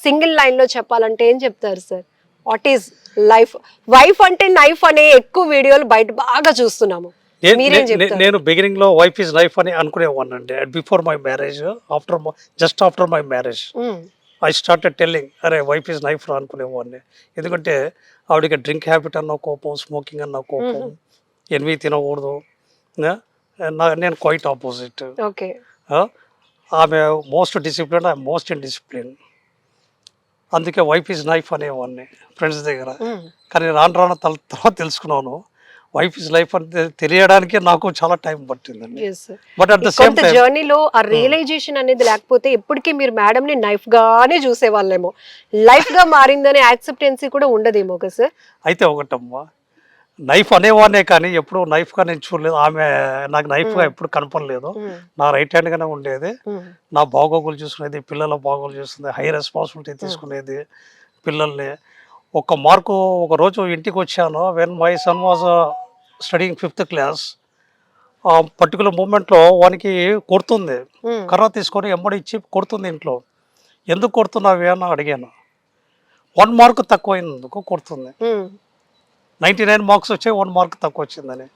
Single line లో చెప్పాలంటే ఏం చెప్తారు sir? What is life? Wife అంటే నైఫ్ అనే ఎక్కువ వీడియోలు బయట బాగా చూస్తున్నాము. మీరేం చెప్తారు? నేను బిగినింగ్ లో వైఫ్ ఇస్ లైఫ్ అని అనుకునేవాడిని అండి. Before my marriage, just after my marriage I started telling అరే వైఫ్ ఇస్ లైఫ్ అనుకునేవాడిని. ఎందుకంటే ఆవిడకి డ్రింక్ హ్యాబిట్ అన్న కోపం, స్మోకింగ్ అన్న కోపం, ఎనిమిది తినకూడదు. నేను క్వైట్ ఆపోజిట్. ఓకే. ఆమె most discipline, I most in discipline. అందుకే వైఫ్ ఇస్ లైఫ్ అనేవాడిని ఫ్రెండ్స్ దగ్గర. కానీ రాను రాను తర్వాత తెలుసుకున్నాను వైఫ్ ఇస్ లైఫ్ అని తెలియడానికి నాకు చాలా టైం పట్టిందండి. But at the same time జర్నీలో ఆ రియలైజేషన్ అనేది లేకపోతే ఎప్పటికీ మీరు మేడం ని నైఫ్ గానే చూసేవాళ్ళేమో. లైఫ్ గా మారిందనే యాక్సెప్టెన్సీ కూడా ఉండదేమో కదా సార్? అయితే ఒకటమ్మా, నైఫ్ అనేవాడినే కానీ ఎప్పుడు నైఫ్ గా నేను చూడలేదు. ఆమె నాకు నైఫ్ గా ఎప్పుడు కనపడలేదు. నా రైట్ హ్యాండ్ గానే ఉండేది. నా బాగోగులు చూసుకునేది, పిల్లల బాగోగులు చూసుకునేది, హై రెస్పాన్సిబిలిటీ తీసుకునేది పిల్లల్ని. ఒక రోజు ఇంటికి వచ్చాను. When my son was studying 5th class. ఆ పర్టికులర్ మూమెంట్లో వానికి కొడుతుంది, కర్ర తీసుకొని ఎమ్మడి ఇచ్చి కొడుతుంది ఇంట్లో. ఎందుకు కొడుతున్నావే అని అడిగాను. 1 మార్క్ తక్కువ అయినందుకు కొడుతుంది. 99 మార్క్స్ వచ్చాయి, 1 మార్క్ తక్కువ వచ్చిందని.